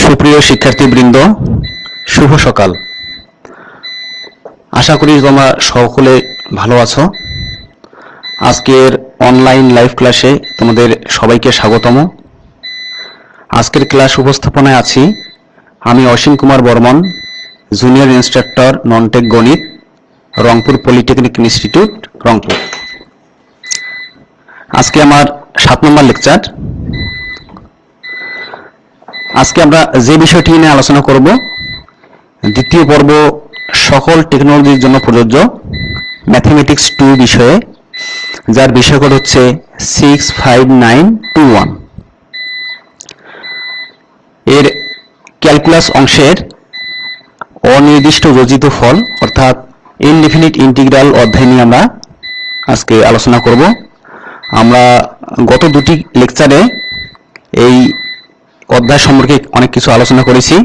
সুপ্রিয় শিক্ষার্থীবৃন্দ, শুভ সকাল। আশা করি তোমরা সকলে ভালো আছো। আজকের অনলাইন লাইভ ক্লাসে তোমাদের সবাইকে স্বাগতম। আজকের ক্লাস উপস্থাপনায় আছি আমি Asim Kumar Barman, junior instructor non tech গণিত, রংপুর পলিটেকনিক ইনস্টিটিউট, রংপুর। আজকে আমার 7 নম্বর লেকচার। আজকে আমরা যে বিষয়টি নিয়ে আলোচনা করব, দ্বিতীয় পর্ব সকল টেকনোলজির জন্য প্রযোজ্য ম্যাথমেটিক্স 2 বিষয়ে, যার বিষয়কোড হচ্ছে 65921। এর ক্যালকুলাস অংশের অনির্দিষ্ট যোজিত ফল অর্থাৎ ইনডেফিনিট ইন্টিগ্রাল অধ্যায় নিয়ে আমরা আজকে আলোচনা করব। আমরা গত দুটি লেকচারে এই অধ্যায় সম্পর্কে অনেক কিছু আলোচনা করেছি।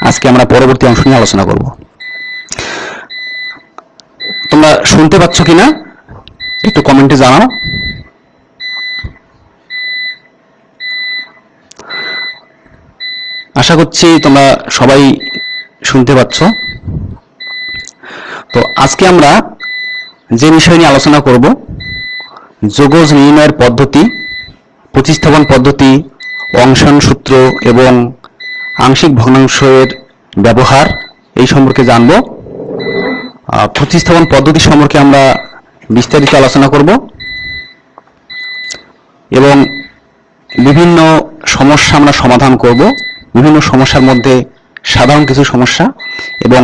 আজকে আমরা পরবর্তী অংশ নিয়ে আলোচনা করব। তোমরা শুনতে পাচ্ছ কিনা একটু কমেন্টে জানাও। আশা করছি তোমরা সবাই শুনতে পাচ্ছ। তো আজকে আমরা যে বিষয় নিয়ে আলোচনা করব, যোগজ নির্ণয়ের পদ্ধতি, প্রতিস্থাপন পদ্ধতি, অংশন সূত্র এবং আংশিক ভগ্নাংশের ব্যবহার এই সম্পর্কে জানব। প্রতিস্থাপন পদ্ধতি সম্পর্কে আমরা বিস্তারিত আলোচনা করব এবং বিভিন্ন সমস্যা আমরা সমাধান করব। বিভিন্ন সমস্যার মধ্যে সাধারণ কিছু সমস্যা এবং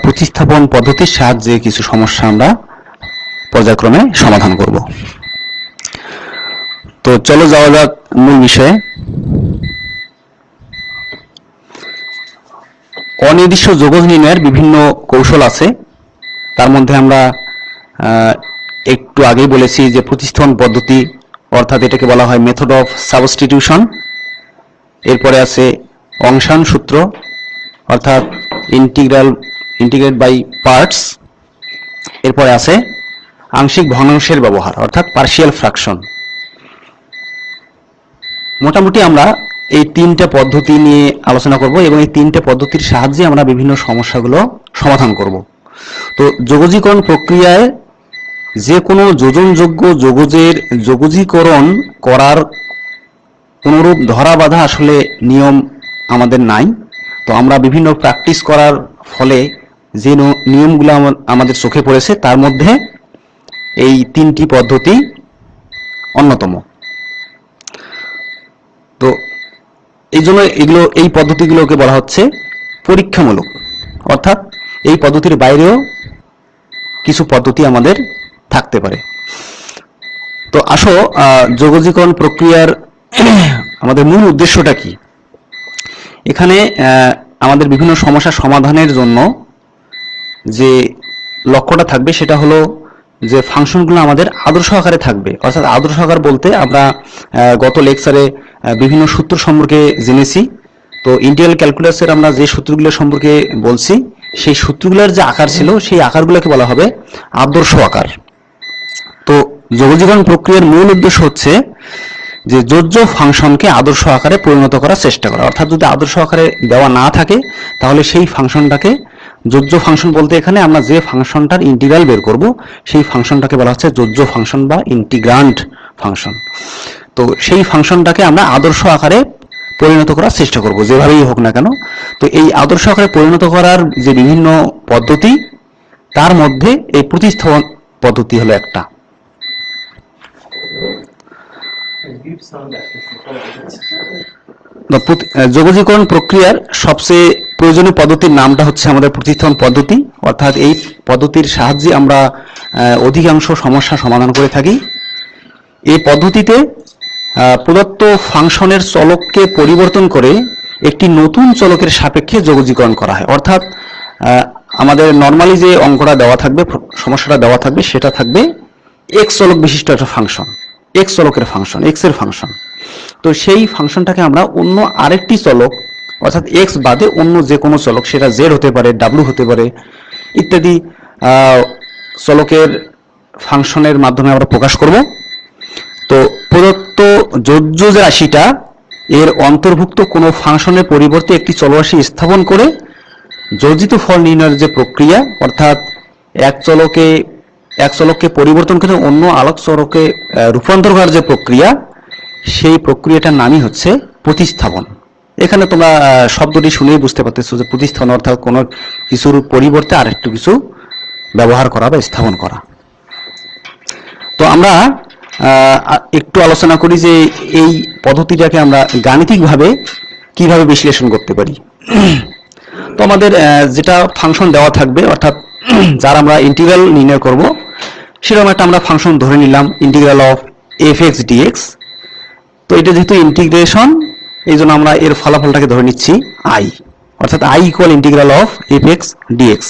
প্রতিস্থাপন পদ্ধতির সাহায্যে কিছু সমস্যা আমরা পর্যায়ক্রমে সমাধান করব। তো চলো যাওয়া যাক মূল বিষয়ে। অনির্দিষ্ট যোগজ নির্ণয়ের বিভিন্ন কৌশল আছে। তার মধ্যে আমরা একটু আগেই বলেছি যে প্রতিস্থাপন পদ্ধতি, অর্থাৎ এটাকে বলা হয় মেথড অফ সাবস্টিটিউশন। এরপরে আছে অংশন সূত্র, অর্থাৎ ইন্টিগ্রেট বাই পার্টস। এরপরে আছে আংশিক ভগ্নাংশের ব্যবহার, অর্থাৎ পার্শিয়াল ফ্র্যাকশন। মোটামুটি আমরা এই তিনটা পদ্ধতি নিয়ে আলোচনা করব এবং এই তিনটা পদ্ধতির সাহায্যে আমরা বিভিন্ন সমস্যাগুলো সমাধান করব। তো যোগজীকরণ প্রক্রিয়ায় যে কোনো যোজনযোগ্য যোগজের যোগজীকরণ করার কোনরূপ ধরা বাঁধা আসলে নিয়ম আমাদের নাই। তো আমরা বিভিন্ন প্র্যাকটিস করার ফলে যে নিয়মগুলো আমাদের চোখে পড়েছে, তার মধ্যে এই তিনটি পদ্ধতি অন্যতম। তো এই জন্য এই পদ্ধতিগুলোকে বলা হচ্ছে পরীক্ষামূলক, অর্থাৎ এই পদ্ধতির বাইরেও কিছু পদ্ধতি আমাদের থাকতে পারে। তো আসো, যোগজীকরণ প্রক্রিয়ার আমাদের মূল উদ্দেশ্যটা কি। এখানে আমাদের বিভিন্ন সমস্যা সমাধানের জন্য যে লক্ষ্যটা থাকবে সেটা হলো যে ফাংশনগুলো আমাদের আদর্শ আকারে থাকবে। অর্থাৎ আদর্শ আকার বলতে আমরা গত লেকচারে বিভিন্ন সূত্র সম্পর্কে জেনেছি। তো ইন্টিগ্রাল ক্যালকুলাসের আমরা যে সূত্রগুলো সম্পর্কে বলছি, সেই সূত্রগুলোর যে আকার ছিল সেই আকারগুলোকে বলা হবে আদর্শ আকার। তো যোগজীকরণ প্রক্রিয়ার মূল উদ্দেশ্য হচ্ছে যে যোজ্য ফাংশনকে আদর্শ আকারে পরিণত করার চেষ্টা করা। অর্থাৎ যদি আদর্শ আকারে দেওয়া না থাকে তাহলে সেই ফাংশনটাকে, যোজ্য ফাংশন বলতে এখানে আমরা যে ফাংশনটার ইন্টিগ্রাল বের করব সেই ফাংশনটাকে বলা হচ্ছে যোজ্য ফাংশন বা ইন্টিগ্রান্ড ফাংশন। তো সেই ফাংশনটাকে আমরা আদর্শ আকারে পরিণত করার চেষ্টা করব, যেভাবেই হোক না কেন। তো এই আদর্শ আকারে পরিণত করার যে বিভিন্ন পদ্ধতি, তার মধ্যে এই প্রতিস্থাপন পদ্ধতি হলো একটা। যোগজীকরণ প্রক্রিয়ার সবচেয়ে প্রয়োজনীয় পদ্ধতির নামটা হচ্ছে আমাদের প্রতিস্থাপন পদ্ধতি। অর্থাৎ এই পদ্ধতির সাহায্যে আমরা অধিকাংশ সমস্যা সমাধান করে থাকি। এই পদ্ধতিতে প্রদত্ত ফাংশনের চলককে পরিবর্তন করে একটি নতুন চলকের সাপেক্ষে যোগজীকরণ করা হয়। অর্থাৎ আমাদের নর্মালি যে অঙ্কটা দেওয়া থাকবে, সমস্যাটা দেওয়া থাকবে, সেটা থাকবে এক্স চলক বিশিষ্ট একটা ফাংশন, এক্স চলকের ফাংশন, এক্স এর ফাংশন। তো সেই ফাংশনটাকে আমরা অন্য আরেকটি চলক, অর্থাৎ এক্স বাদে অন্য যে কোনো চলক, সেটা জেড হতে পারে, ডাব্লিউ হতে পারে, ইত্যাদি চলকের ফাংশনের মাধ্যমে আমরা প্রকাশ করব। তো প্রদত্ত যোজ্য যে রাশিটা, এর অন্তর্ভুক্ত কোনো ফাংশনের পরিবর্তে একটি চলরাশি স্থাপন করে যোজিত ফল নির্ণয়ের যে প্রক্রিয়া, অর্থাৎ এক চলককে পরিবর্তন করে অন্য আলোক চলকে রূপান্তর করার যে প্রক্রিয়া, সেই প্রক্রিয়াটার নামই হচ্ছে প্রতিস্থাপন। এখানে তোমরা শব্দটি শুনেই বুঝতে পারতেছো যে প্রতিস্থাপন অর্থাৎ কোনো কিছুর পরিবর্তে আরেকটু কিছু ব্যবহার করা বা স্থাপন করা। তো আমরা একটু আলোচনা করি যে এই পদ্ধতিটাকে আমরা গাণিতিকভাবে কিভাবে বিশ্লেষণ করতে পারি। তো আমাদের যেটা ফাংশন দেওয়া থাকবে, অর্থাৎ যার আমরা ইন্টিগ্রাল নির্ণয় করব, সেরকম একটা আমরা ফাংশন ধরে নিলাম ইন্টিগ্রাল অফ এফ(x) dx। তো এটা যেহেতু ইন্টিগ্রেশন, এই জন্য আমরা এর ফলাফলটাকে ধরে নিচ্ছি আই, অর্থাৎ আই ইকুয়াল ইন্টিগ্রাল অফ এফ(x) dx।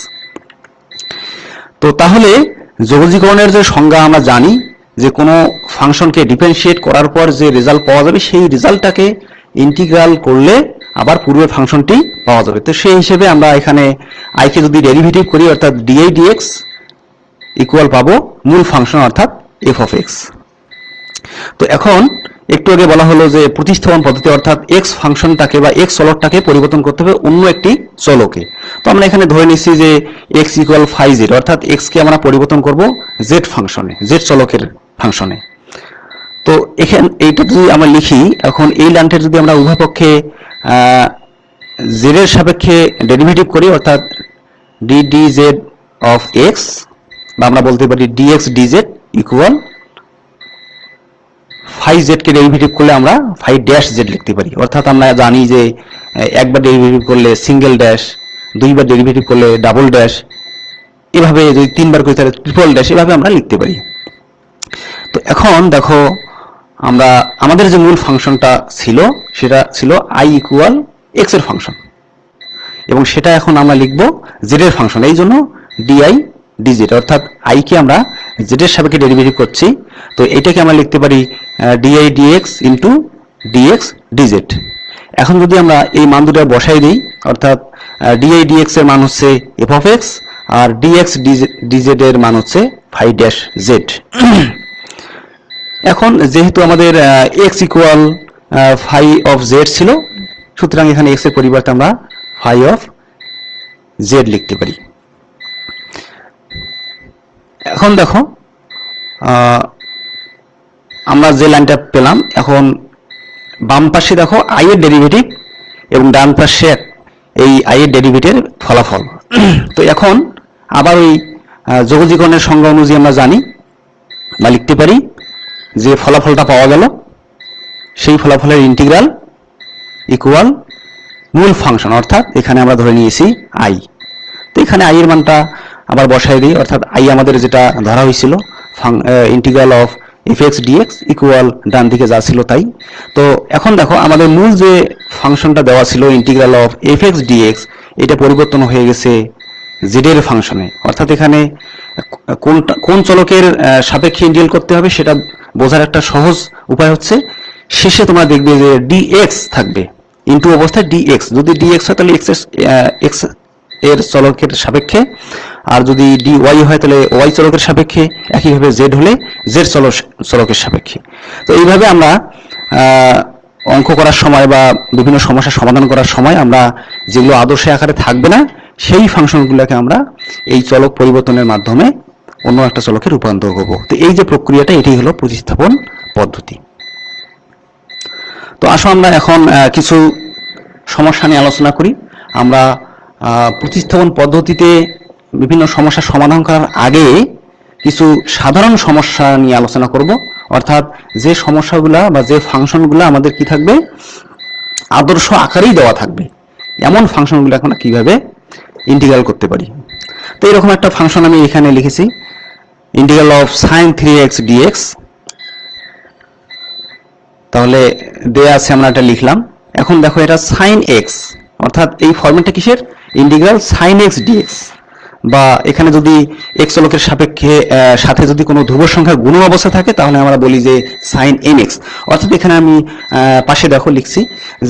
তো তাহলে যোগজীকরণের যে সংজ্ঞা আমরা জানি যে কোনো ফাংশনকে ডিফারেন্সিয়েট করার পর যে রেজাল্ট পাওয়া যাবে, সেই রেজাল্টটাকে ইন্টিগ্রাল করলে আবার পূর্বের ফাংশনটি পাওয়া যাবে। তো সেই হিসেবে আমরা এখানে আইকে যদি ডেরিভেটিভ করি, অর্থাৎ ডিআই ডিএক্স ইকুয়াল পাবো মূল ফাংশন অর্থাৎ এফ অফ এক্স। তো এখন একটু আগে বলা হলো যে প্রতিস্থাপন পদ্ধতি, অর্থাৎ এক্স ফাংশনটাকে বা এক্স চলকটাকে পরিবর্তন করতে হবে অন্য একটি চলকে। তো আমরা এখানে ধরে নিচ্ছি যে এক্স ইকুয়াল ফাই জেড, অর্থাৎ এক্স কে আমরা পরিবর্তন করব জেড ফাংশনে, জেড চলকের ফাংশনে। তো এখানে এইটা যদি আমরা লিখি, এখন এই লাইনটার যদি আমরা উভয় পক্ষে জেড এর সাপেক্ষে ডেরিভেটিভ করি, অর্থাৎ D D Z of X, বা আমরা বলতে পারি DX DZ equal phi Z কে ডেরিভেটিভ করলে আমরা ফাই ড্যাশ জেড লিখতে পারি। অর্থাৎ আমরা জানি যে একবার ডেরিভেটিভ করলে সিঙ্গেল ড্যাশ, দুইবার ডেরিভেটিভ করলে ডাবল ড্যাশ, এভাবে যদি তিনবার করি তাহলে ট্রিপল ড্যাশ, এভাবে আমরা লিখতে পারি। তো এখন দেখো আমরা আমাদের যে মূল ফাংশনটা ছিল সেটা ছিল আই ইকুয়াল এক্স এর ফাংশন, এবং সেটা এখন আমরা লিখব জেড এর ফাংশন। এই জন্য ডিআই ডিজেড, অর্থাৎ আই কে আমরা জেড এর সাপেক্ষে ডেরিভেটিভ করছি। তো এটাকে আমরা লিখতে পারি D I D X into D X D Z. এখন যদি আমরা এই মান দুটো বসাই দিই, অর্থাৎ ডিআই ডিএক্স এর মান হচ্ছে এফ অফ এক্স, আর ডিএক্স ডিজেড এর মান হচ্ছে ফাই ড্যাশ জেড। এখন যেহেতু আমাদের X equal phi of Z ছিল, সুতরাং এখানে এক্স এর পরিবর্তে আমরা ফাই অফ জেড লিখতে পারি। এখন দেখো আমরা যে লাইনটা পেলাম, এখন বাম পাশে দেখো আই এর ডেরিভেটিভ এবং ডান পাশে এই আই এর ডেরিভেটিভের ফলাফল। তো এখন আবার ওই যোগজীকরণের সংজ্ঞা অনুযায়ী আমরা জানি বা লিখতে পারি যে ফলাফলটা পাওয়া গেল, সেই ফলাফলের ইন্টিগ্রাল ইকুয়াল মূল ফাংশন, অর্থাৎ এখানে আমরা ধরে নিয়েছি আই। তো এখানে আই এর মানটা আবার বসাই দিই, অর্থাৎ আই আমাদের যেটা ধরা হয়েছিল integral of F X DX equal ডান দিকে যা ছিল তাই। তো এখন দেখো আমাদের মূল যে ফাংশনটা দেওয়া ছিল integral of F X D X, এটা পরিবর্তন হয়ে গেছে জেড এর ফাংশনে। অর্থাৎ এখানে কোন চলকের সাপেক্ষে ইন্টিগ্রাল করতে হবে সেটা বোঝার একটা সহজ উপায় হচ্ছে, শেষে তোমরা দেখবে যে ডিএক্স থাকবে, ইন্টু অবস্থায় ডিএক্স। যদি ডিএক্স হয় তাহলে এক্স এর চলকের সাপেক্ষে, আর যদি ডি ওয়াই হয় তাহলে ওয়াই চলকের সাপেক্ষে, একইভাবে জেড হলে জেড চলকের সাপেক্ষে। তো এইভাবে আমরা অঙ্ক করার সময় বা বিভিন্ন সমস্যার সমাধান করার সময় আমরা যেগুলো আদর্শ আকারে থাকবে না, সেই ফাংশনগুলোকে আমরা এই চলক পরিবর্তনের মাধ্যমে অন্য একটা চলকে রূপান্তর করব। তো এই যে প্রক্রিয়াটা, এটাই হলো প্রতিস্থাপন পদ্ধতি। তো আসো আমরা এখন কিছু সমস্যা নিয়ে আলোচনা করি। আমরা প্রতিস্থাপন পদ্ধতিতে বিভিন্ন সমস্যার সমাধান করার আগে কিছু সাধারণ সমস্যা নিয়ে আলোচনা করব, অর্থাৎ যে সমস্যাগুলা বা যে ফাংশনগুলো আমাদের কি থাকবে, আদর্শ আকারেই দেওয়া থাকবে, এমন ফাংশনগুলো এখন কিভাবে ইন্টিগ্রাল করতে পারি। তো এরকম একটা ফাংশন আমি এখানে লিখেছি, integral of sin 3x dx। তাহলে দেয়া আছে, আমরা এটা লিখলাম। এখন দেখো এটা sin x, অর্থাৎ এই ফরম্যাটটা কিসের, ইন্টিগ্রাল sin x dx, বা এখানে যদি x চলকের সাপেক্ষে সাথে যদি কোনো ধ্রুব সংখ্যার গুণ অবস্থা থাকে তাহলে আমরা বলি যে sin mx। অর্থাৎ এখানে আমি পাশে দেখো লিখছি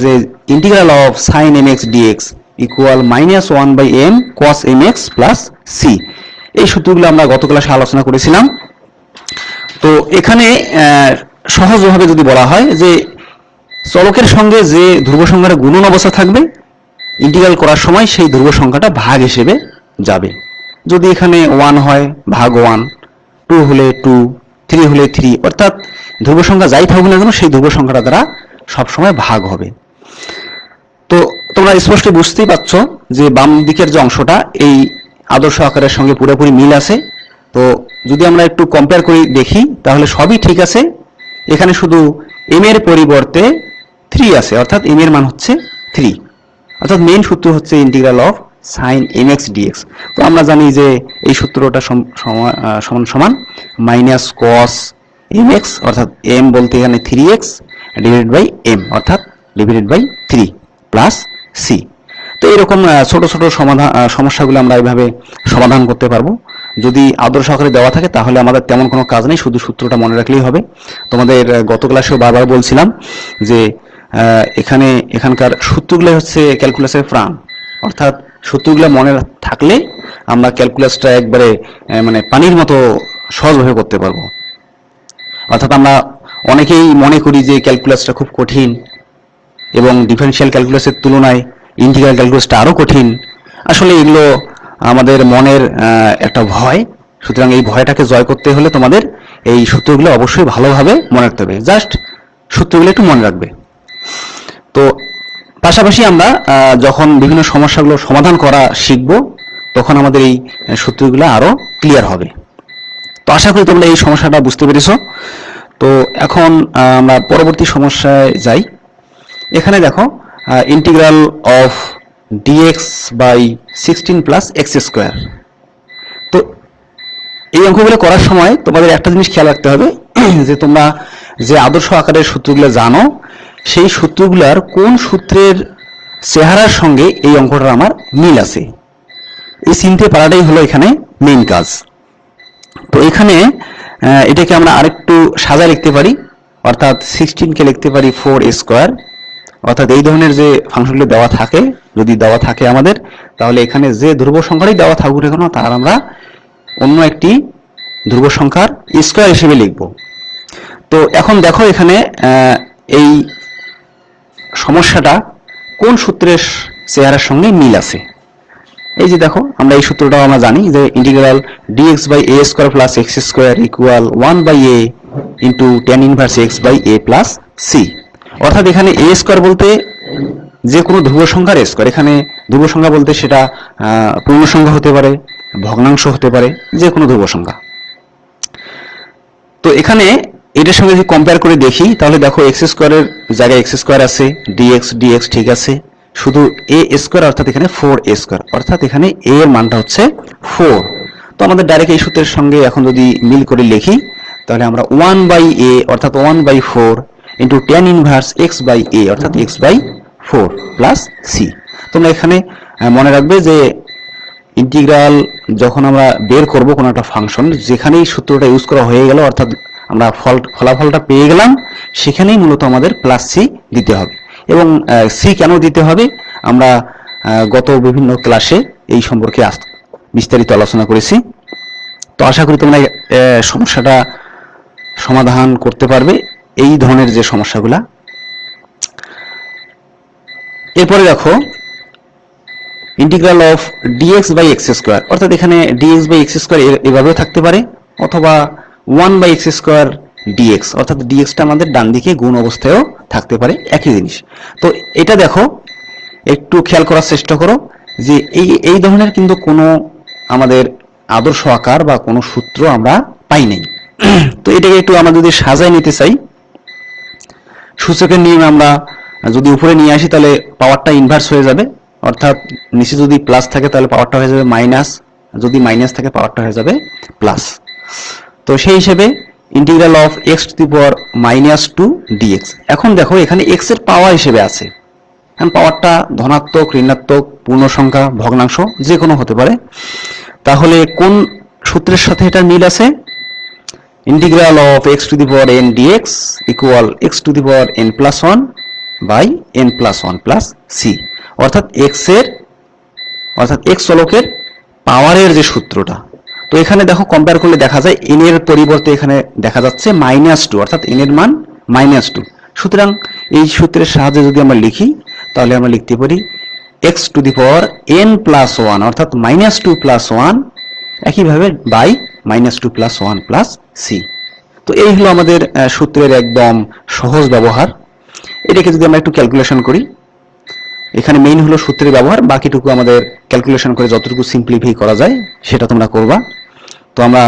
যে integral of sin mx dx equal -1/m cos mx plus c। এই সূত্রগুলো আমরা গত ক্লাসে আলোচনা করেছিলাম। তো এখানে সহজভাবে যদি বলা হয় যে চলকের সঙ্গে যে ধ্রুব সংখ্যাটা গুণন অবস্থা থাকবে ইন্টিগ্রাল করার সময় সেই ধ্রুব সংখ্যাটা ভাগ হিসেবে যাবে। যদি এখানে 1 হয় ভাগ 1, 2 হলে 2, 3 হলে 3, অর্থাৎ ধ্রুব সংখ্যা যাই থাকুক না কেন সেই ধ্রুব সংখ্যাটা দ্বারা সবসময় ভাগ হবে। তো তোমরা স্পষ্ট বুঝতেই পারছো যে বাম দিকের যে অংশটা এই আদর্শ আকারের সঙ্গে পুরোপুরি মিল আছে। তো যদি আমরা একটু কম্পেয়ার করে দেখি তাহলে সবই ঠিক আছে, এখানে শুধু m এর পরিবর্তে 3 আছে, অর্থাৎ m এর মান হচ্ছে 3, অর্থাৎ মেইন সূত্র হচ্ছে integral of sin mx dx। তো আমরা জানি যে এই সূত্রটা সমান সমান মাইনাস cos mx, অর্থাৎ m বলতে এখানে 3x ডিভাইডেড বাই m, অর্থাৎ ডিভাইডেড বাই 3 প্লাস c। তো এরকম ছোট ছোট সমস্যাগুলো আমরা এইভাবে সমাধান করতে পারবো। যদি আদর্শ আকারে দেওয়া থাকে তাহলে আমাদের তেমন কোনো কাজ নেই, শুধু সূত্রটা মনে রাখলেই হবে। তোমাদের গত ক্লাসেও বারবার বলছিলাম যে এখানকার সূত্রগুলো হচ্ছে ক্যালকুলাসের প্রাণ, অর্থাৎ সূত্রগুলো মনে থাকলে আমরা ক্যালকুলাসটা একবারে মানে পানির মতো সহজভাবে করতে পারবো। অর্থাৎ আমরা অনেকেই মনে করি যে ক্যালকুলাসটা খুব কঠিন এবং ডিফারেনশিয়াল ক্যালকুলাসের তুলনায় ইন্টিগ্রাল ক্যালকুলাসটা আরো কঠিন। আসলে এগুলো আমাদের মনের একটা ভয়, সুতরাং এই ভয়টাকে জয় করতে হলে তোমাদের এই সূত্রগুলো অবশ্যই ভালোভাবে মনে রাখতে হবে। জাস্ট সূত্রগুলো একটু মনে রাখবে। তো পাশাপাশি আমরা যখন বিভিন্ন সমস্যাগুলো সমাধান করা শিখব তখন আমাদের এই সূত্রগুলো আরো ক্লিয়ার হবে। তো আশা করি তোমরা এই সমস্যাটা বুঝতে পেরেছো। তো এখন আমরা পরবর্তী সমস্যায় যাই। এখানে দেখো integral of dx by 16 plus X square. তো এই অঙ্কগুলো করার সময় তোমাদের একটা জিনিস খেয়াল রাখতে হবে যে তোমরা যে আদর্শ আকারের সূত্রগুলো জানো সেই সূত্রগুলোর কোন সূত্রের চেহারার সঙ্গে এই অঙ্কটার আমার মিল আছে, এই চিনতে পারাটাই হলো এখানে মেইন কাজ। তো এখানে এটাকে আমরা আরেকটু সাজা লিখতে পারি, অর্থাৎ 16 কে লিখতে পারি 4 স্কোয়ার। অর্থাৎ এই ধরনের যে ফাংশনগুলো দেওয়া থাকে, যদি দেওয়া থাকে আমাদের, তাহলে এখানে যে ধ্রুব সংখ্যাটাই দেওয়া থাকুক না কেন তার আমরা অন্য একটি ধ্রুব সংখ্যার স্কোয়ার হিসেবে লিখব। তো এখন দেখো এখানে এই সমস্যাটা কোন সূত্রের চেহারার সঙ্গে মিল আছে। এই যে দেখো আমরা এই সূত্রটাও আমরা জানি যে integral dx by a square plus X square equal 1 by a into tan inverse x by a plus c। অর্থাৎ এখানে a স্কোয়ার বলতে যে কোনো ধ্রুব সংখ্যার স্কোয়ার, এখানে ধ্রুব সংখ্যা বলতে সেটা পূর্ণ সংখ্যা হতে পারে, ভগ্নাংশ হতে পারে, যে কোনো ধ্রুব সংখ্যা। তো এখানে এটার সঙ্গে যদি কম্পেয়ার করে দেখি তাহলে দেখো এক্স স্কোয়ারের জায়গায় এক্স স্কোয়ার আছে, dx ঠিক আছে, শুধু a স্কোয়ার অর্থাৎ এখানে 4a স্কোয়ার, অর্থাৎ এখানে a এর মানটা হচ্ছে 4। তো আমাদের ডাইরেক্ট এই সূত্রের সঙ্গে এখন যদি মিল করে লিখি তাহলে আমরা 1 বাই a অর্থাৎ 1 by 4 into tan inverse x by a অর্থাৎ x বাই 4 প্লাস c। তোমরা এখানে মনে রাখবে যে ইন্টিগ্রাল যখন আমরা বের করব কোনো একটা ফাংশন, যেখানেই সূত্রটা ইউজ করা হয়ে গেল অর্থাৎ আমরা ফলাফলটা পেয়ে গেলাম, সেখানেই মূলত আমাদের প্লাস সি দিতে হবে। এবং সি কেন দিতে হবে আমরা গত বিভিন্ন ক্লাসে এই সম্পর্কে বিস্তারিত আলোচনা করেছি। তো আশা করি তোমরা সমস্যাটা সমাধান করতে পারবে, এই ধরনের যে সমস্যাগুলা। এরপরে দেখো integral of dx by X square, অর্থাৎ এখানে dx বাই এক্স স্কোয়ার এভাবেও থাকতে পারে, অথবা 1 বাই এক্স স্কোয়ার dx, অর্থাৎ dxটা আমাদের ডান দিকে গুণ অবস্থায়ও থাকতে পারে, একই জিনিস। তো এটা দেখো একটু খেয়াল করার চেষ্টা করো যে এই ধরনের কিন্তু কোনো আমাদের আদর্শ আকার বা কোনো সূত্র আমরা পাই নাই। তো এটাকে একটু আমরা যদি সাজায় নিতে চাই, সূচকের নিয়মে আমরা যদি উপরে নিয়ে আসি তাহলে পাওয়ারটা ইনভার্স হয়ে যাবে, অর্থাৎ নিচে যদি প্লাস থাকে তাহলে পাওয়ারটা হয়ে যাবে মাইনাস, যদি মাইনাস থাকে পাওয়ারটা হয়ে যাবে প্লাস। তো সেই হিসেবে integral of X to the power -2 dx। এখন দেখো এখানে এক্স এর পাওয়ার হিসেবে আছে, এখন পাওয়ারটা ধনাত্মক, ঋণাত্মক, পূর্ণ সংখ্যা, ভগ্নাংশ যে কোনো হতে পারে। তাহলে কোন সূত্রের সাথে এটা মিল আছে? Integral of X to the power n dx equal X to the power n+1 by n+1 plus c, অর্থাৎ এক্স চলকের পাওয়ারের যে সূত্রটা। তো এখানে দেখো কম্পেয়ার করলে দেখা যায় n এর পরিবর্তে এখানে দেখা যাচ্ছে -2, অর্থাৎ n এর মান -2। সুতরাং এই সূত্রের সাহায্যে যদি আমরা লিখি তাহলে আমরা লিখতে পারি x to the power n plus 1 অর্থাৎ -2 প্লাস 1 একইভাবে বাই -2 প্লাস 1 প্লাস c। তো এই হলো আমাদের সূত্রের একদম সহজ ব্যবহার। এটাকে যদি আমরা একটু ক্যালকুলেশন করি, এখানে মেইন হলো সূত্রের ব্যবহার, বাকিটুকু আমাদের ক্যালকুলেশন করে যতটুকু সিম্পলিফাই করা যায় সেটা তোমরা করবা। তো আমরা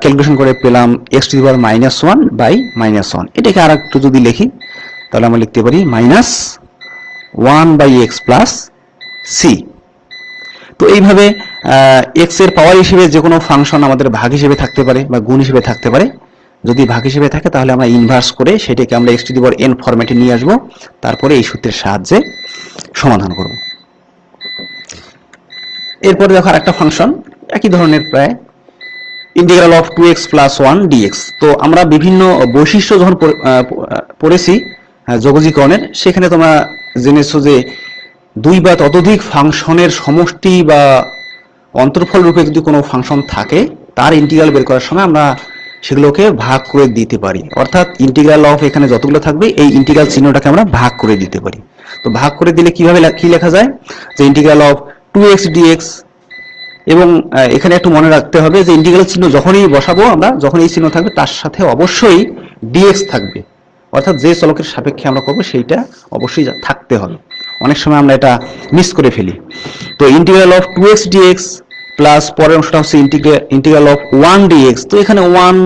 ক্যালকুলেশন করে পেলাম x to the power -1 by -1। এটাকে আর একটু যদি লিখি তাহলে আমরা লিখতে পারি -1 বাই x প্লাস c। তো এইভাবে x এর পাওয়ার হিসেবে যে কোনো ফাংশন আমাদের ভাগ হিসেবে থাকতে পারে বা গুণ হিসেবে থাকতে পারে। যদি ভাগ হিসেবে থাকে তাহলে আমরা ইনভার্স করে সেটাকে আমরা x to the power n ফরম্যাটে নিয়ে আসবো, তারপরে এই সূত্রের সাহায্যে সমাধান করব। এরপরে দেখো আরেকটা ফাংশন একই ধরনের প্রায়, integral of 2x plus 1 dx। তো আমরা বিভিন্ন বৈশিষ্ট্য যখন পড়েছি যোগজীকরণের, সেখানে তোমরা জেনেছো যে দুই বা ততোধিক ফাংশনের সমষ্টি বা অন্তর্ফল রূপে যদি কোনো ফাংশন থাকে তার ইন্টিগ্রাল বের করার সময় আমরা সেগুলোকে ভাগ করে দিতে পারি। অর্থাৎ ইন্টিগ্রাল অফ এখানে যতগুলো থাকবে এই ইন্টিগ্রাল চিহ্নটাকে আমরা ভাগ করে দিতে পারি। তো ভাগ করে দিলে কিভাবে কি লেখা যায়, যে ইন্টিগ্রাল অফ 2x dx। এবং এখানে একটু মনে রাখতে হবে যে ইন্টিগ্রাল চিহ্ন যখনই বসাবো আমরা, যখন এই চিহ্ন থাকবে তার সাথে অবশ্যই dx থাকবে, অর্থাৎ যে চলকের সাপেক্ষে আমরা করবো সেইটা অবশ্যই থাকতে হবে। অনেক সময় আমরা এটা মিস করে ফেলি। তো integral of 2x dx plus পরের অংশটা হচ্ছে ইন্টিগ্রাল অফ 1 dx। তো এখানে 1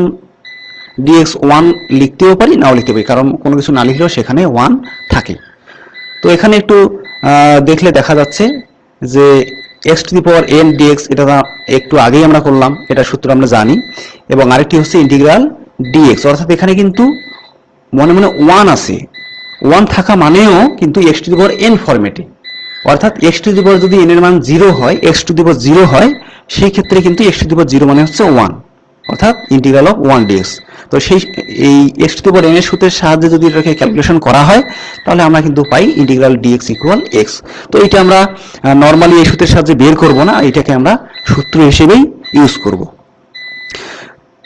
dx 1 লিখতেও পারি, নাও লিখতে পারি, কারণ কোনো কিছু না লিখলেও সেখানে 1 থাকে। তো এখানে একটু দেখলে দেখা যাচ্ছে যে x to the power n dx, এটা একটু আগেই আমরা করলাম, এটা সূত্র আমরা জানি। এবং আরেকটি হচ্ছে ইন্টিগ্রাল dx, অর্থাৎ এখানে কিন্তু মনে মনে 1 আছে, 1 থাকা মানেও কিন্তু x to the power n ফরম্যাটে। অর্থাৎ x টু দি পাওয়ার যদি n এর মান 0 হয়, x টু দি পাওয়ার 0 হয়, সেই ক্ষেত্রে কিন্তু x টু দি পাওয়ার 0 মানে হচ্ছে 1, অর্থাৎ ইন্টিগ্রাল অফ 1 dx। তো এই x to the power n এর সূত্রের সাহায্যে যদি এটাকে ক্যালকুলেশন করা হয় তাহলে আমরা কিন্তু pi integral dx equal x। তো এটা আমরা নরমালি এই সূত্রের সাহায্যে বের করব না, এটাকে আমরা সূত্র হিসেবেই ইউজ করব।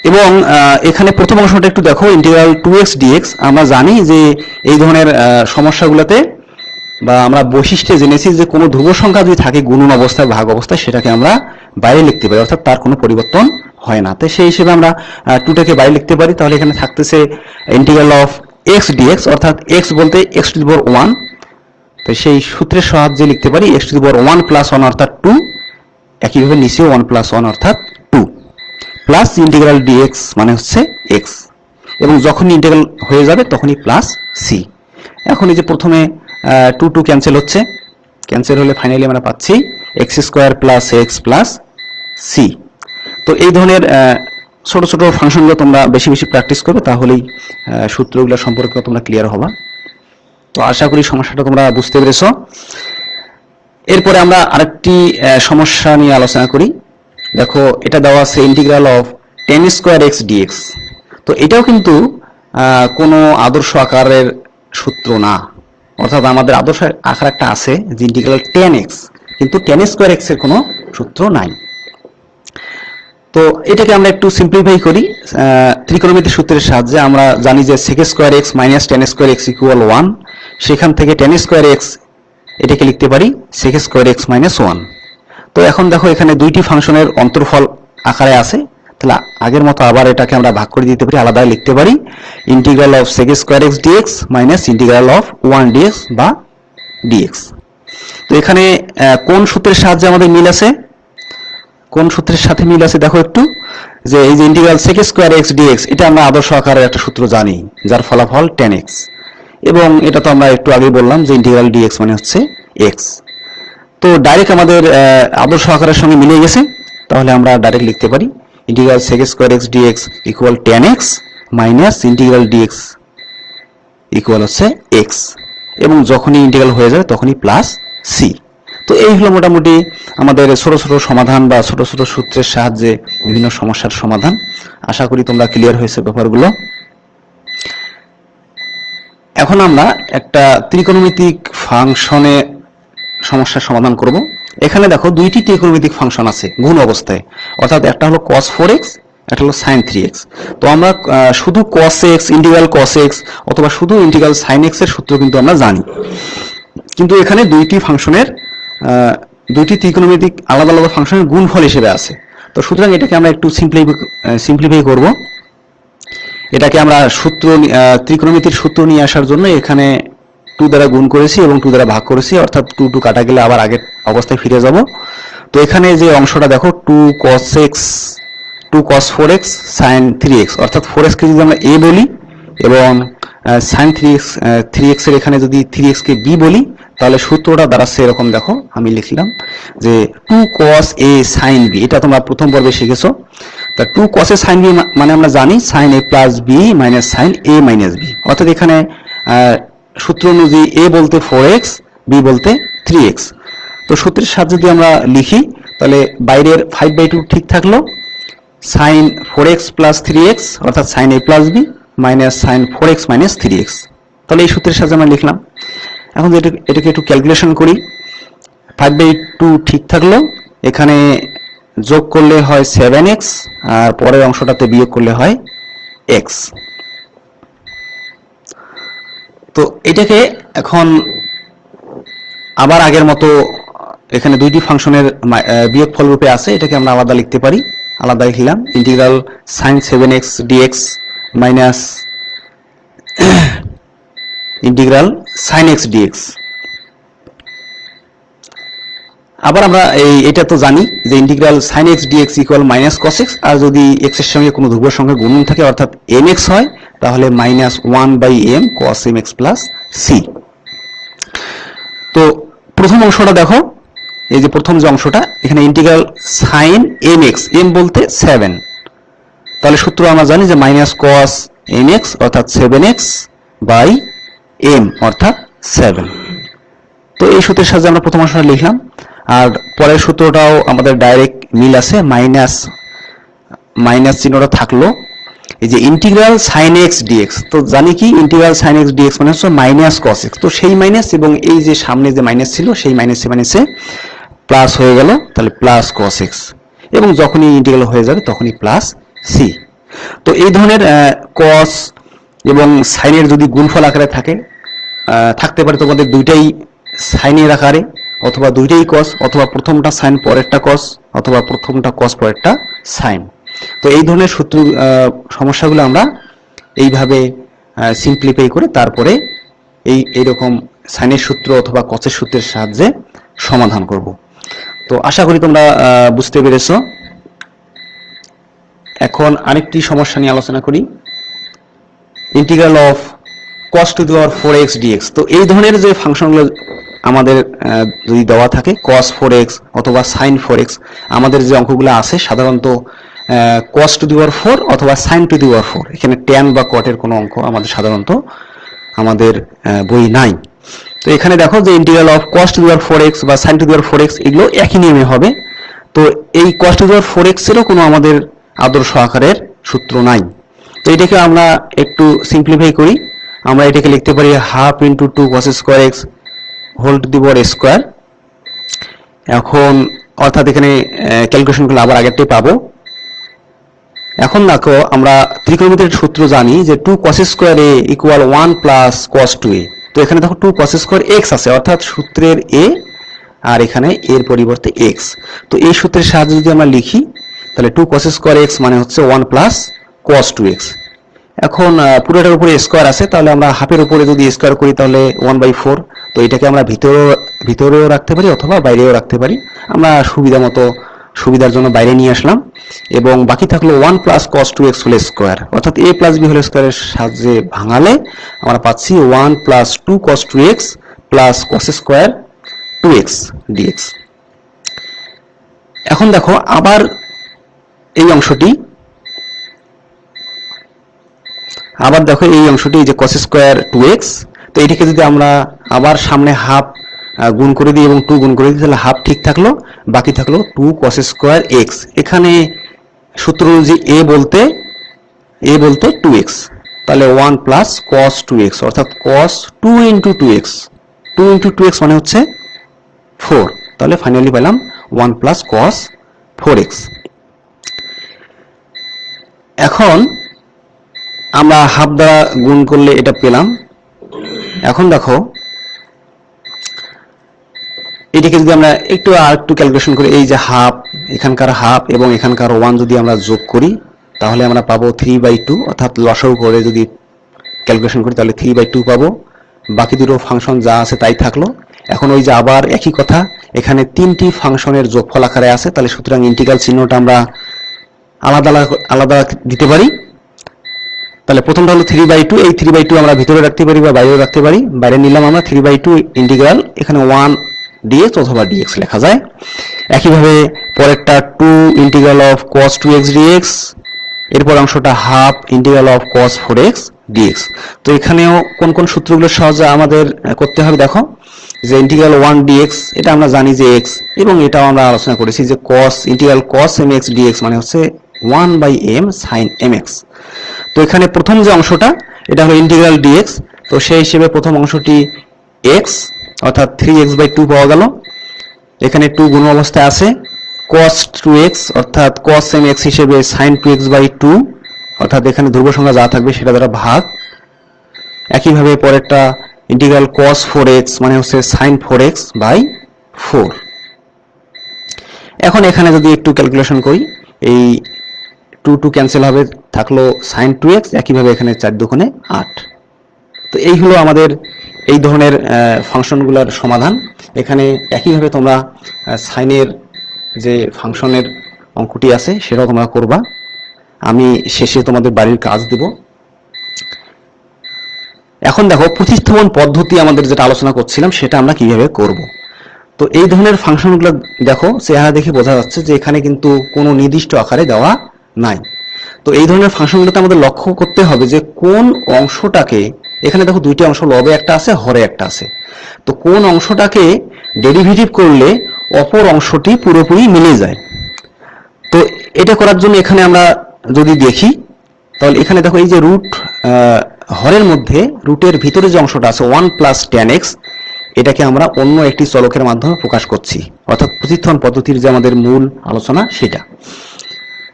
এবং এখানে প্রথম অংশটা একটু দেখো, ইন্টিগ্রাল 2x dx। আমরা জানি যে এই ধরনের সমস্যাগুলোতে বা আমরা বৈশিষ্ট্যে জেনেছি যে কোনো ধ্রুব সংখ্যা যদি থাকে গুণন অবস্থায় ভাগ অবস্থায়, সেটাকে আমরা বাইরে লিখতে পারি, অর্থাৎ তার কোনো পরিবর্তন হয় না। তো সেই হিসেবে আমরা 2টাকে বাইরে লিখতে পারি। তাহলে এখানে থাকতেছে ইন্টিগ্রাল অফ x dx, অর্থাৎ x বলতে x টু দি পাওয়ার 1। তো সেই সূত্রের সাহায্যে লিখতে পারি x to the power 1 plus 1 অর্থাৎ 2, একইভাবে নিচেও 1 প্লাস 1 অর্থাৎ 2, প্লাস ইন্টিগ্রাল dx মানে হচ্ছে x। এবং যখনই ইন্টিগ্রাল হয়ে যাবে তখনই প্লাস c। এখন এই যে প্রথমে 2 2 ক্যান্সেল হচ্ছে, ক্যান্সেল হলে ফাইনালি আমরা পাচ্ছি x square plus x plus c। তো এই ধরনের ছোট ছোট ফাংশনগুলো তোমরা বেশি বেশি প্র্যাকটিস করবে, তাহলেই সূত্রগুলো সম্পর্কে তোমরা ক্লিয়ার হবা। তো আশা করি সমস্যাটা তোমরা বুঝতে পেরেছো। এরপরে আমরা আরেকটি সমস্যা নিয়ে আলোচনা করি। দেখো এটা দেওয়া আছে integral of tan square x dx। তো এটাও কিন্তু কোনো আদর্শ আকারের সূত্র না, অর্থাৎ আমাদের আদর্শ আকার একটা আছে যে ইন্টিগ্রাল tan x, কিন্তু tan স্কয়ার x এর কোনো সূত্র নাই। তো এটাকে আমরা একটু সিম্পলিফাই করি ত্রিকোণমিতির সূত্রের সাহায্যে। আমরা জানি যে sec square x minus tan square x equal 1, সেখান থেকে tan স্কয়ার x এটাকে লিখতে পারি sec স্কয়ার x মাইনাস 1। তো এখন দেখো এখানে দুইটি ফাংশনের অন্তর্ফল আকারে আছে, তাহলে আগের মতো আবার এটাকে আমরা ভাগ করে দিতে পারি, আলাদা লিখতে পারি integral of sec square x dx minus integral of 1 dx বা dx। তো এখানে কোন সূত্রের সাহায্যে আমাদের মিল আছে, কোন সূত্রের সাথে মিল আছে দেখো একটু, যে এই যে integral sec square x dx, এটা আমরা আদর্শ আকারের একটা সূত্র জানি যার ফলাফল tan x। এবং এটা তো আমরা একটু আগে বললাম যে ইন্টিগ্রাল dx মানে হচ্ছে x। তো ডাইরেক্ট আমাদের আদর্শ আকারের সঙ্গে মিলে গেছে, তাহলে আমরা ডাইরেক্ট লিখতে পারি integral sec square x dx equal tan x minus integral dx equal হচ্ছে x। এবং যখনই ইন্টিগ্রাল হয়ে যাবে তখনই প্লাস c। তো এই হলো মোটামুটি আমাদের ছোট ছোট সমাধান বা ছোট ছোট সূত্রের সাহায্যে বিভিন্ন সমস্যার সমাধান। আশা করি তোমরা ক্লিয়ার হয়েছে ব্যাপারগুলো। এখন আমরা একটা ত্রিকোণমিতিক ফাংশনে সমস্যার সমাধান করব। এখানে দেখো দুইটি ত্রিকোণমিতিক ফাংশন আছে গুণ অবস্থায়, অর্থাৎ একটা হলো cos 4x একটা হলো সাইন 3x। তো আমরা শুধু cos x, integral cos x অথবা শুধু ইন্টিগ্রাল sin x এর সূত্র কিন্তু আমরা জানি, কিন্তু এখানে দুইটি ফাংশনের দুইটি ত্রিকোণমিতিক আলাদা আলাদা ফাংশনের গুণফল হিসেবে আছে। তো সুতরাং এটাকে আমরা একটু সিম্পলিফাই করব। এটাকে আমরা ত্রিকোণমিতির সূত্র নিয়ে আসার জন্য এখানে 2 দ্বারা গুণ করেছি এবং 2 দ্বারা ভাগ করেছি, অর্থাৎ 2 কাটা গেলে আবার আগের অবস্থায় ফিরে যাব। তো এখানে যে অংশটা দেখো 2 cos 4x sin 3x, অর্থাৎ 4x কে যদি আমরা a বলি এবং sin 3x এর এখানে যদি 3x কে b বলি, তাহলে সূত্রটা দাঁড়াচ্ছে এরকম। দেখো আমি লিখলাম যে 2 cos a sin b, এটা তোমরা প্রথম পর্বে শিখেছো। তা 2 cos a sin b মানে আমরা জানি sin a plus b minus sin a minus b, অর্থাৎ এখানে সূত্র অনুযায়ী a বলতে 4x, b বলতে 3x। তো সূত্রের সাহায্যে যদি আমরা লিখি তাহলে বাইরের 5/2 ঠিক থাকলো, sin 4x plus 3x অর্থাৎ sin a plus b minus sin 4x minus 3x। তাহলে এই সূত্রের সাহায্যে আমরা লিখলাম। এখন এটাকে একটু ক্যালকুলেশন করি। 5/2 ঠিক থাকলো, এখানে যোগ করলে হয় 7x আর পরের অংশটাতে বিয়োগ করলে হয় x। তো এটাকে এখন আবার আগের মতো এখানে দুইটি ফাংশনের বিয়োগফল রূপে আছে, এটাকে আমরা আলাদা লিখতে পারি। আলাদা লিখলাম integral sin 7x dx minus integral sin x dx। আবার আমরা এটা তো জানি যে integral sin x dx equal minus cos x, আর যদি x এর সঙ্গে কোনো ধ্রুবক সংখ্যা গুণন থাকে অর্থাৎ mx হয়, তাহলে minus 1/m cos mx plus c। তো প্রথম অংশটা দেখো, এই যে প্রথম যে অংশটা এখানে ইন্টিগ্রাল sin mx, m বলতে 7, তাহলে সূত্র আমরা জানি যে মাইনাস cos mx অর্থাৎ 7x বাই m অর্থাৎ 7। তো এই সূত্রের সাহায্যে আমরা প্রথম অংশটা লিখলাম, আর পরের সূত্রটাও আমাদের ডাইরেক্ট মিল আছে, মাইনাস চিহ্নটা থাকলো। এই যে ইন্টিগ্রাল sin x dx, তো জানি কি ইন্টিগ্রাল sin x dx মানে হচ্ছে মাইনাস cos x, তো সেই মাইনাস এবং এই যে সামনে যে মাইনাস ছিল সেই মাইনাসে প্লাস হয়ে গেল, তাহলে প্লাস cos x, এবং যখনই ইন্টিগ্রাল হয়ে যাবে তখনই প্লাস c। তো এই ধরনের cos এবং sin এর যদি গুণফল আকারে থাকতে পারে, তোমাদের দুইটাই sin এর আকারে, অথবা দুইটাই cos, অথবা প্রথমটা sin পরেরটা cos, অথবা প্রথমটা cos পরেরটা sin। তো এই ধরনের সমস্যাগুলো আমরা এইভাবে সিম্পলিফাই করে তারপরে এইরকম সাইনের সূত্র অথবা cos এর সূত্রের সাহায্যে সমাধান করব। তো আশা করি তোমরা বুঝতে পেরেছো। এখন আরেকটি সমস্যা নিয়ে আলোচনা করি, integral of cos two the power 4x dx। তো এই ধরনের যে ফাংশনগুলো আমাদের যদি দেওয়া থাকে cos 4x অথবা sin 4x, আমাদের যে অঙ্কগুলো আছে সাধারণত cos টু দি পাওয়ার 4 অথবা sin টু দি পাওয়ার 4, এখানে tan বা cot এর কোনো অঙ্ক আমাদের সাধারণত বই নাই। তো এখানে দেখো যে integral of cos two the power 4x বা sin two the power 4x এগুলো একই নিয়মে হবে। তো এই cos two the power 4x এরও কোনো আমাদের আদর্শ আকারের সূত্র নাই। তো এটাকে আমরা একটু সিম্পলিফাই করি। আমরা এটাকে লিখতে পারি half into 2 cos square x whole to the power square. এখন অর্থাৎ এখানে ক্যালকুলেশন করলে আবার আগেরটাই পাবো। এখন দেখো আমরা ত্রিকোণমিতির সূত্র জানি যে 2 cos square a equal 1 plus cos 2a। তো এখানে দেখো 2 cos স্কোয়ার x আছে, অর্থাৎ সূত্রের a আর এখানে এর পরিবর্তে x। তো এই সূত্রের সাহায্যে যদি আমরা লিখি তাহলে 2 cos স্কোয়ার x মানে হচ্ছে 1 প্লাস cos 2x। এখন পুরোটার উপরে স্কোয়ার আছে, তাহলে আমরা হাফের উপরে যদি স্কোয়ার করি তাহলে 1/4। তো এটাকে আমরা ভিতরেও রাখতে পারি অথবা বাইরেও রাখতে পারি। আমরা সুবিধার জন্য বাইরে নিয়ে আসলাম, এবং বাকি থাকলো 1 plus cos 2x whole square, অর্থাৎ a প্লাস b হোল স্কোয়ারের সাহায্যে ভাঙালে আমরা পাচ্ছি 1 plus 2 cos 2x plus cos square 2x dx। এখন দেখো আবার এই অংশটি যে cos স্কোয়ার 2x, তো এটাকে যদি আমরা আবার সামনে হাফ গুণ করে দিই এবং 2 গুণ করে দিই তাহলে হাফ ঠিক থাকলো, বাকি থাকলো 2 cos স্কোয়ার x। এখানে সূত্র অনুযায়ী a বলতে 2x, তাহলে 1 প্লাস cos 2x অর্থাৎ cos 2 into 2x, 2 into 2x মানে হচ্ছে 4, তাহলে ফাইনালি পেলাম 1 প্লাস cos 4x। এখন আমরা হাফ দ্বারা গুণ করলে এটা পেলাম। এখন দেখো এটাকে যদি আমরা একটু আর একটু ক্যালকুলেশন করি, এই যে হাফ, এখানকার হাফ এবং এখানকার 1 যদি আমরা যোগ করি তাহলে আমরা পাবো 3/2, অর্থাৎ লসাগু করে যদি ক্যালকুলেশন করি তাহলে 3/2 পাবো। বাকি দুটো ফাংশন যা আছে তাই থাকলো। এখন ওই যে আবার একই কথা, এখানে 3টি ফাংশনের যোগফল আকারে আছে, তাহলে সুতরাং ইন্টিগ্রাল চিহ্নটা আমরা আলাদা আলাদা দিতে পারি। তাহলে প্রথমটা হলো 3/2, এই 3/2 আমরা ভিতরে রাখতে পারি বা বাইরেও রাখতে পারি। বাইরে নিলাম আমরা 3/2 ইন্টিগ্রাল, এখানে 1 dx অথবা dx লেখা যায়। একইভাবে পরেরটা 2 integral of cos 2x dx, এরপর অংশটা half integral of cos 4x dx। তো এখানেও কোন কোন সূত্রগুলো সহজে আমাদের করতে হবে দেখো, যে ইন্টিগ্রাল 1 dx এটা আমরা জানি যে x, এবং এটাও আমরা আলোচনা করেছি যে cos integral cos mx dx মানে হচ্ছে 1/m sin mx। তো এখানে প্রথম যে অংশটা এটা হলো ইন্টিগ্রাল dx, তো সেই হিসেবে প্রথম অংশটি x অর্থাৎ 3x/2 পাওয়া গেল। এখানে 2 গুণ অবস্থায় আছে, cos 2x অর্থাৎ cos mx হিসেবে sin 2x/2, অর্থাৎ এখানে ধ্রুব সংখ্যা যা থাকবে সেটা দ্বারা ভাগ। একইভাবে পরেরটা ইন্টিগ্রাল cos 4x মানে হচ্ছে sin 4x/4। এখন এখানে যদি একটু ক্যালকুলেশন করি, এই 2 ক্যান্সেল হবে, থাকলো sin 2x, একইভাবে এখানে 4 দুগুণে 8। তো এই হলো আমাদের এই ধরনের ফাংশনগুলোর সমাধান। এখানে একইভাবে তোমরা সাইনের যে ফাংশনের অঙ্কটি আছে সেটাও তোমরা করবা। আমি শেষে তোমাদের বাড়ির কাজ দেব। এখন দেখো প্রতিস্থাপন পদ্ধতি আমাদের যেটা আলোচনা করছিলাম সেটা আমরা কিভাবে করব। তো এই ধরনের ফাংশনগুলো দেখো চেহারা দেখে বোঝা যাচ্ছে যে এখানে কিন্তু কোনো নির্দিষ্ট আকারে দেওয়া নাই। তো এই ধরনের ফাংশনগুলোতে আমাদের লক্ষ্য করতে হবে যে কোন অংশটাকে, এখানে দেখো দুইটি অংশ লবে একটা আছে হরে একটা আছে, তো কোন অংশটাকে ডেরিভেটিভ করলে অপর অংশটি পুরোপুরি মিলে যায়। তো এটা করার জন্য এখানে আমরা যদি দেখি তাহলে এখানে দেখো এই যে রুট হরের মধ্যে রুটের ভিতরে যে অংশটা আছে 1 + tan x, এটাকে আমরা অন্য একটি চলকের মাধ্যমে প্রকাশ করছি, অর্থাৎ প্রতিস্থাপন পদ্ধতির যে আমাদের মূল আলোচনা সেটা।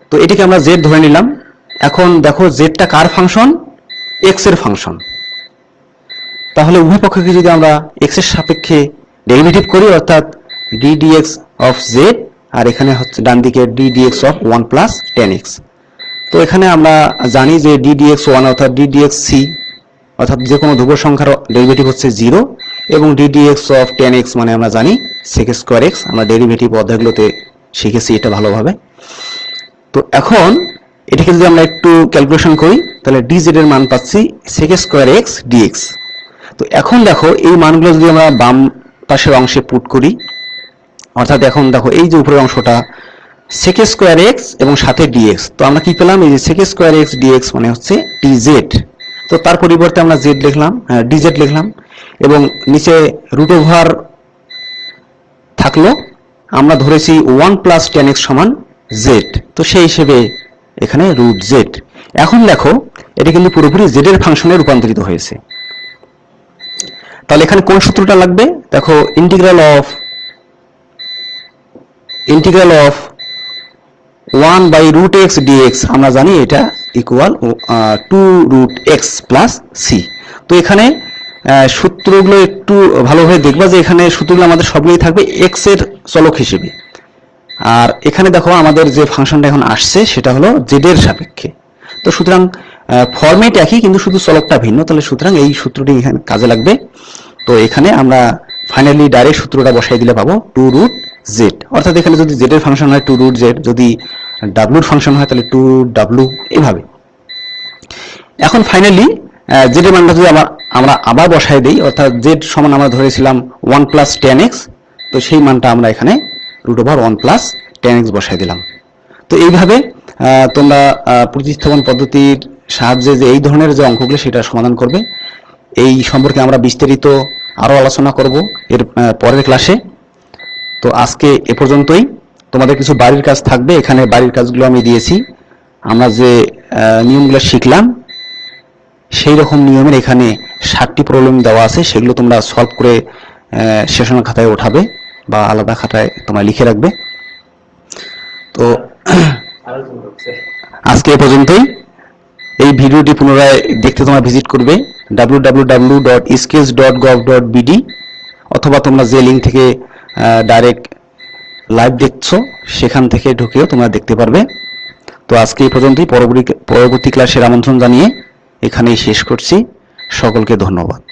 তো এটাকে আমরা z ধরে নিলাম। এখন দেখো জেডটা কার ফাংশন? x এর ফাংশন। তাহলে উভয় পক্ষকে যদি আমরা x এর সাপেক্ষে ডেরিভেটিভ করি অর্থাৎ d dx of z, আর এখানে হচ্ছে ডান দিকে d dx of 1 + tan x। তো এখানে আমরা জানি যে d dx 1 অর্থাৎ d dx c অর্থাৎ যে কোনো ধ্রুব সংখ্যার ডেরিভেটিভ হচ্ছে 0, এবং d dx of tan x মানে আমরা জানি sec² x, আমরা ডেরিভেটিভ অধ্যায়গুলোতে শিখেছি এটা ভালোভাবে। তো এখন এটাকে যদি আমরা একটু ক্যালকুলেশন করি তাহলে dz এর মান পাচ্ছি sec² x dx। তো এখন দেখো এই মানগুলো যদি আমরা বাম পাশের অংশে পুট করি, অর্থাৎ এখন দেখো এই যে উপরের অংশটা sec² x এবং সাথে dx, তো আমরা কি পেলাম? এই যে sec² x dx মানে হচ্ছে dz। তো তার পরিবর্তে আমরা z লিখলাম, dz লিখলাম, এবং নিচে রুট ওভার থাকলো, আমরা ধরেছি 1 + tan x সমান z, তো সেই হিসেবে এখানে রুট z। এখন দেখো এটা কিন্তু পুরোপুরি z এর ফাংশনে রূপান্তরিত হয়েছে। তাহলে এখানে কোন সূত্রটা লাগবে? দেখো ইন্টিগ্রাল অফ 1/√x dx আমরা জানি এটা ইকুয়াল 2√x + c। তো এখানে সূত্রগুলো একটু ভালোভাবে দেখবা যে এখানে সূত্রগুলো আমাদের সবগুলোই থাকবে x এর চলক হিসেবে। আর এখানে দেখো আমাদের যে ফাংশনটা এখন আসছে সেটা হলো z এর সাপেক্ষে। তো সুতরাং ফরম্যাট একই কিন্তু শুধু চলকটা ভিন্ন, তাহলে সুতরাং এই সূত্রটি এখানে কাজে লাগবে। তো এখানে আমরা ফাইনালি ডাইরেক্ট সূত্রটা বসাই দিলে পাবো 2√z, অর্থাৎ এখানে যদি z এর ফাংশন হয় 2√z, যদি w এর ফাংশন হয় তাহলে 2w, এইভাবে। এখন ফাইনালি z এর মানটা যদি আমরা আবার বসাই দেই, অর্থাৎ z সমান আমরা ধরেছিলাম 1 + tan x, তো সেই মানটা আমরা এখানে √1 + tan x বসাই দিলাম। তো এইভাবে তোমরা প্রতিস্থাপন পদ্ধতির সাহায্যে যে এই ধরনের যে অঙ্কগুলো সেটা সমাধান করবে। এই সম্পর্কে আমরা বিস্তারিত আরো আলোচনা করব এর পরের ক্লাসে। তো আজকে এ পর্যন্তই। তোমাদের কিছু বাড়ির কাজ থাকবে, এখানে বাড়ির কাজগুলো আমি দিয়েছি। আমরা যে নিয়মগুলো শিখলাম সেই রকম নিয়মের এখানে 7টি প্রবলেম দেওয়া আছে, সেগুলো তোমরা সলভ করে সেশনের খাতায় ওঠাবে বা আলাদা খাতায় তোমরা লিখে রাখবে। তো আজকে এ পর্যন্তই। এই ভিডিওটি পুনরায় দেখতে তোমরা ভিজিট করবে www.skills.gov.bd, অথবা তোমরা যে লিঙ্ক থেকে ডাইরেক্ট লাইভ দেখছো সেখান থেকে ঢুকেও তোমরা দেখতে পারবে। তো আজকে এই পর্যন্তই। পরবর্তী ক্লাসের আমন্ত্রণ জানিয়ে এখানেই শেষ করছি। সকলকে ধন্যবাদ।